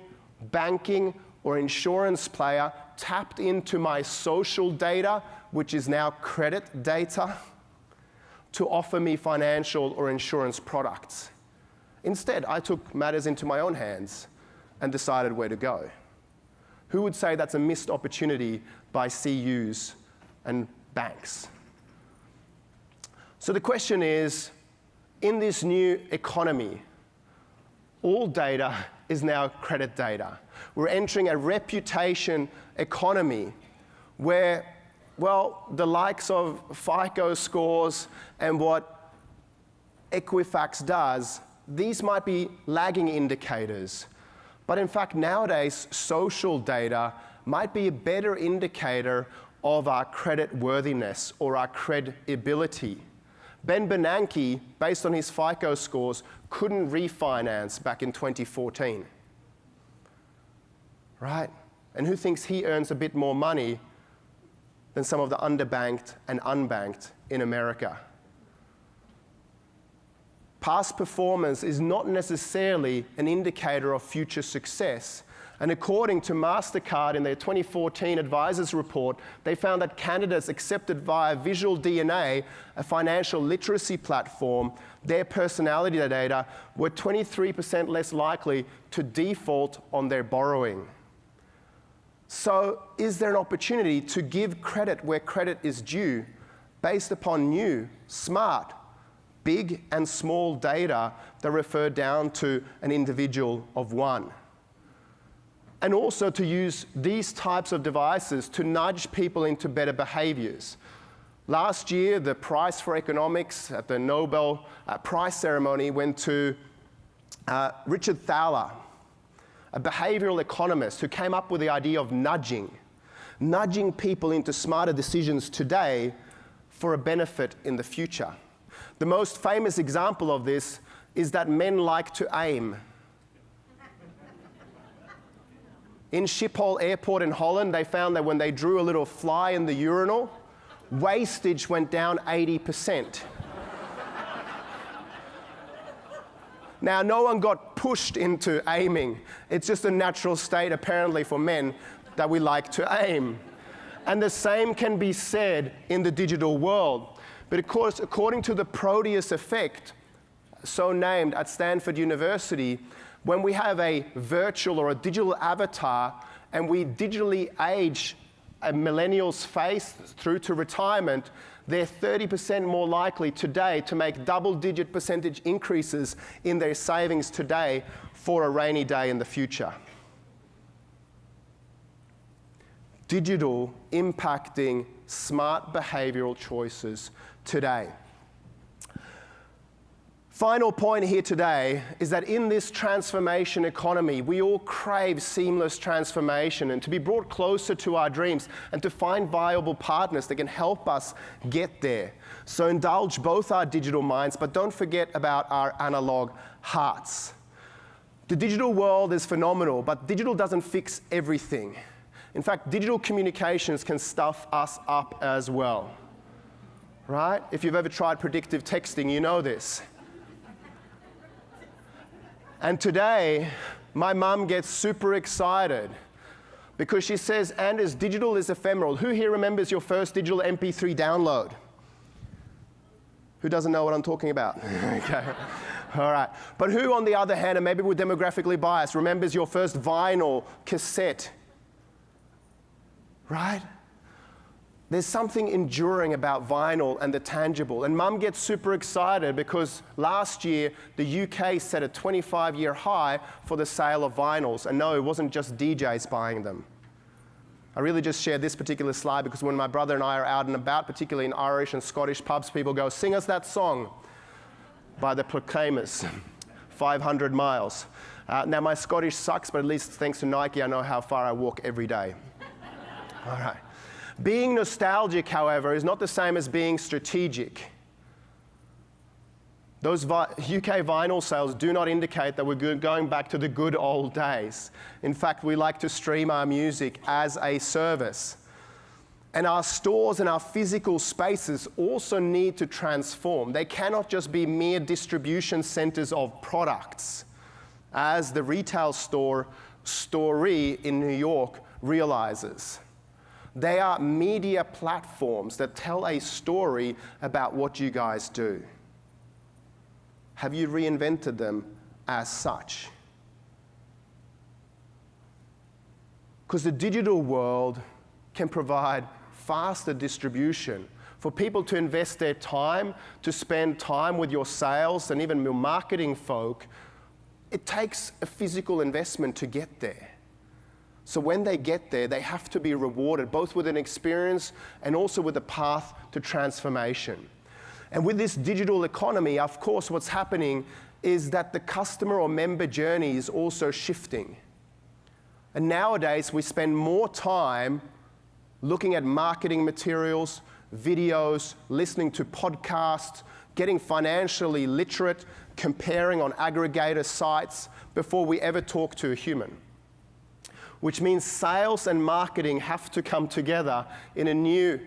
banking, or insurance player tapped into my social data, which is now credit data, to offer me financial or insurance products. Instead, I took matters into my own hands and decided where to go. Who would say that's a missed opportunity by CUs and banks? So the question is, in this new economy, all data is now credit data. We're entering a reputation economy where, well, the likes of FICO scores and what Equifax does, these might be lagging indicators. But in fact, nowadays, social data might be a better indicator of our credit worthiness or our credibility. Ben Bernanke, based on his FICO scores, couldn't refinance back in 2014. Right? And who thinks he earns a bit more money than some of the underbanked and unbanked in America? Past performance is not necessarily an indicator of future success. And according to MasterCard in their 2014 advisors report, they found that candidates accepted via Visual DNA, a financial literacy platform, their personality data were 23% less likely to default on their borrowing. So is there an opportunity to give credit where credit is due based upon new, smart, big and small data that refer down to an individual of one? And also to use these types of devices to nudge people into better behaviors. Last year, the prize for economics at the Nobel Prize ceremony went to Richard Thaler, a behavioral economist who came up with the idea of nudging people into smarter decisions today for a benefit in the future. The most famous example of this is that men like to aim. In Schiphol Airport in Holland, they found that when they drew a little fly in the urinal, wastage went down 80%. Now, no one got pushed into aiming. It's just a natural state, apparently, for men that we like to aim. And the same can be said in the digital world. But of course, according to the Proteus effect, so named at Stanford University, when we have a virtual or a digital avatar and we digitally age a millennial's face through to retirement, they're 30% more likely today to make double-digit percentage increases in their savings today for a rainy day in the future. Digital impacting smart behavioral choices today. Final point here today is that in this transformation economy, we all crave seamless transformation and to be brought closer to our dreams and to find viable partners that can help us get there. So indulge both our digital minds, but don't forget about our analog hearts. The digital world is phenomenal, but digital doesn't fix everything. In fact, digital communications can stuff us up as well. Right? If you've ever tried predictive texting, you know this. And today, my mum gets super excited because she says, Anders, digital is ephemeral. Who here remembers your first digital MP3 download? Who doesn't know what I'm talking about? Okay. All right. But who, on the other hand, and maybe we're demographically biased, remembers your first vinyl cassette? Right? there's something enduring about vinyl and the tangible. And Mum gets super excited because last year the UK set a 25-year high for the sale of vinyls. And no, it wasn't just DJs buying them. I really just shared this particular slide because when my brother and I are out and about, particularly in Irish and Scottish pubs, people go, "Sing us that song by the Proclaimers, 500 miles. Now my Scottish sucks, but at least thanks to Nike, I know how far I walk every day. All right. Being nostalgic, however, is not the same as being strategic. Those UK vinyl sales do not indicate that we're going back to the good old days. In fact, we like to stream our music as a service. And our stores and our physical spaces also need to transform. They cannot just be mere distribution centers of products, as the retail store Story in New York realizes. They are media platforms that tell a story about what you guys do. Have you reinvented them as such? Because the digital world can provide faster distribution for people to invest their time, to spend time with your sales and even your marketing folk. It takes a physical investment to get there. So when they get there, they have to be rewarded, both with an experience and also with a path to transformation. And with this digital economy, of course, what's happening is that the customer or member journey is also shifting. And nowadays, we spend more time looking at marketing materials, videos, listening to podcasts, getting financially literate, comparing on aggregator sites before we ever talk to a human. Which means sales and marketing have to come together in a new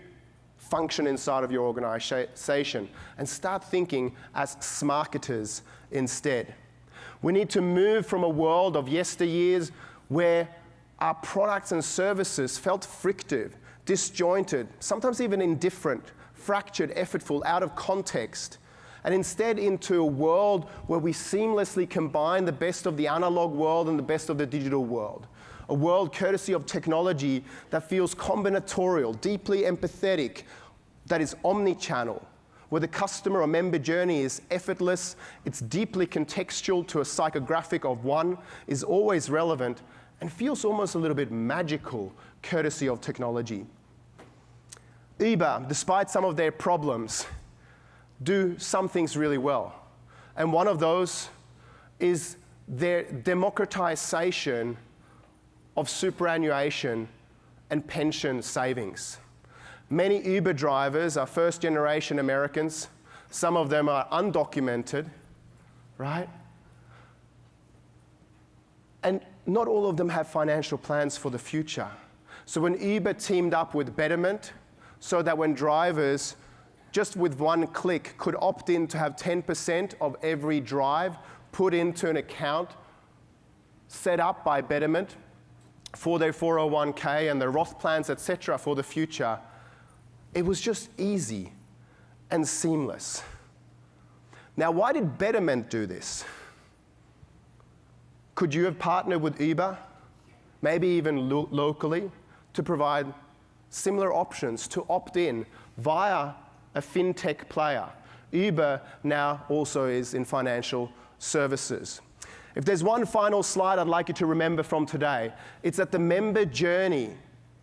function inside of your organization and start thinking as smarketers instead. We need to move from a world of yesteryears where our products and services felt frictive, disjointed, sometimes even indifferent, fractured, effortful, out of context, and instead into a world where we seamlessly combine the best of the analog world and the best of the digital world. A world courtesy of technology that feels combinatorial, deeply empathetic, that is omni-channel, where the customer or member journey is effortless, it's deeply contextual to a psychographic of one, is always relevant, and feels almost a little bit magical, courtesy of technology. Uber, despite some of their problems, do some things really well. And one of those is their democratization of superannuation and pension savings. Many Uber drivers are first-generation Americans. Some of them are undocumented, right? And not all of them have financial plans for the future. So when Uber teamed up with Betterment, so that when drivers, just with one click, could opt in to have 10% of every drive put into an account set up by Betterment for their 401k and their Roth plans, etc., for the future, it was just easy and seamless. Now, why did Betterment do this? Could you have partnered with Uber, maybe even locally, to provide similar options to opt in via a FinTech player? Uber now also is in financial services. If there's one final slide I'd like you to remember from today, it's that the member journey,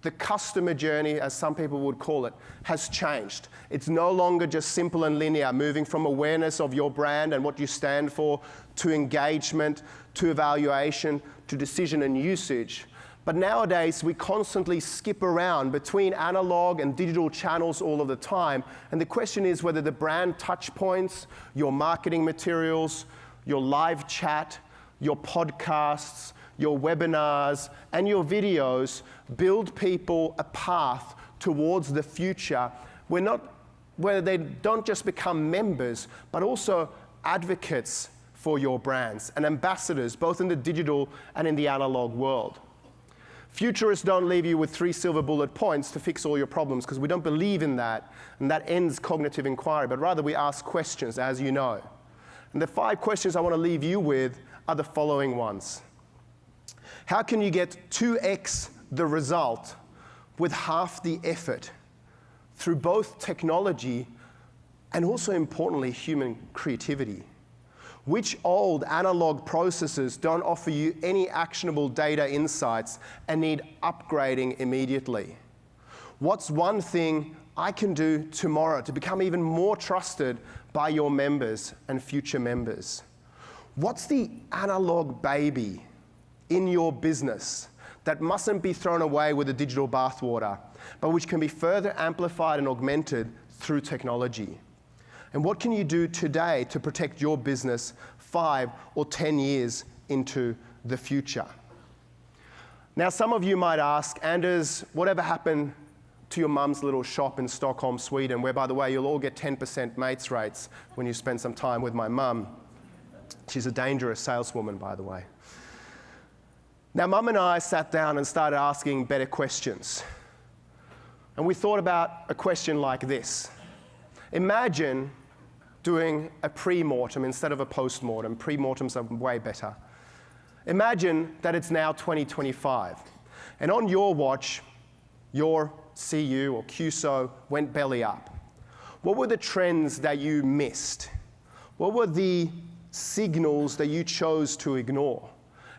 the customer journey, as some people would call it, has changed. It's no longer just simple and linear, moving from awareness of your brand and what you stand for, to engagement, to evaluation, to decision and usage. But nowadays, we constantly skip around between analog and digital channels all of the time. And the question is whether the brand touch points, your marketing materials, your live chat, your podcasts, your webinars, and your videos build people a path towards the future where they don't just become members, but also advocates for your brands and ambassadors, both in the digital and in the analog world. Futurists don't leave you with 3 silver bullet points to fix all your problems, because we don't believe in that, and that ends cognitive inquiry, but rather we ask questions, as you know. And the 5 questions I want to leave you with are the following ones. How can you get 2x the result with half the effort? through both technology and also importantly, human creativity? Which old analog processes don't offer you any actionable data insights and need upgrading immediately? What's one thing I can do tomorrow to become even more trusted by your members and future members? What's the analog baby in your business that mustn't be thrown away with the digital bathwater, but which can be further amplified and augmented through technology? And what can you do today to protect your business 5 or 10 years into the future? Now, some of you might ask, Anders, whatever happened to your mum's little shop in Stockholm, Sweden, where, by the way, you'll all get 10% mates rates when you spend some time with my mum. She's a dangerous saleswoman, by the way. Now, Mum and I sat down and started asking better questions. And we thought about a question like this. Imagine doing a pre-mortem instead of a post-mortem. Pre-mortems are way better. Imagine that it's now 2025, and on your watch, your CU or QSO went belly up. What were the trends that you missed? What were the signals that you chose to ignore?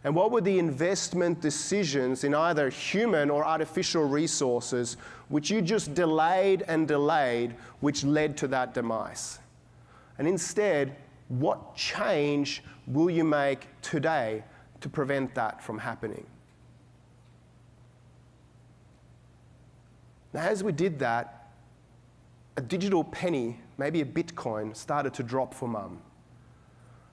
And what were the investment decisions in either human or artificial resources which you just delayed and delayed, which led to that demise? And instead, what change will you make today to prevent that from happening? Now, as we did that, a digital penny, maybe a Bitcoin, started to drop for Mum.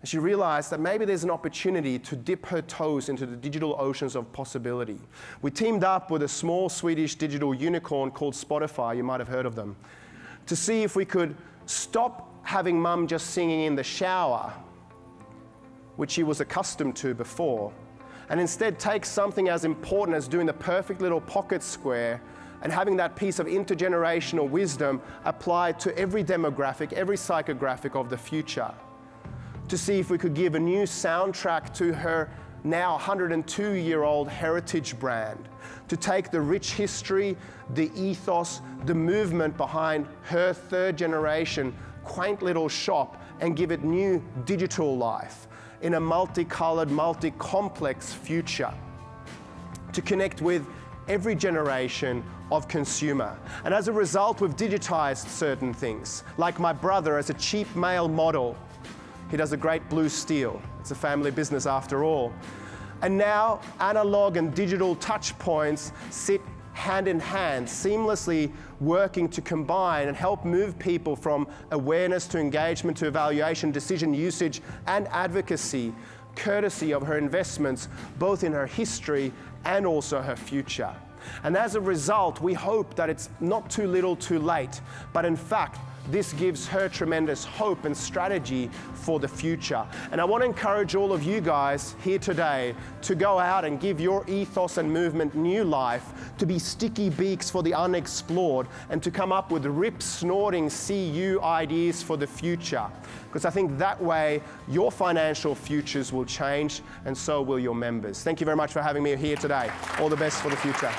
And she realized that maybe there's an opportunity to dip her toes into the digital oceans of possibility. We teamed up with a small Swedish digital unicorn called Spotify, you might have heard of them, to see if we could stop having Mum just singing in the shower, which she was accustomed to before, and instead take something as important as doing the perfect little pocket square and having that piece of intergenerational wisdom applied to every demographic, every psychographic of the future, to see if we could give a new soundtrack to her now 102-year-old heritage brand, to take the rich history, the ethos, the movement behind her third generation quaint little shop and give it new digital life in a multicolored, multi-complex future, to connect with every generation of consumer. And as a result, we've digitized certain things, like my brother as a cheap male model. He does a great blue steel. It's a family business after all. And now analog and digital touch points sit hand in hand, seamlessly working to combine and help move people from awareness to engagement to evaluation, decision usage, and advocacy, courtesy of her investments, both in her history and also her future. And as a result, we hope that it's not too little too late, but in fact, this gives her tremendous hope and strategy for the future. And I want to encourage all of you guys here today to go out and give your ethos and movement new life, to be sticky beaks for the unexplored, and to come up with rip-snorting CU ideas for the future. Because I think that way your financial futures will change, and so will your members. Thank you very much for having me here today. All the best for the future.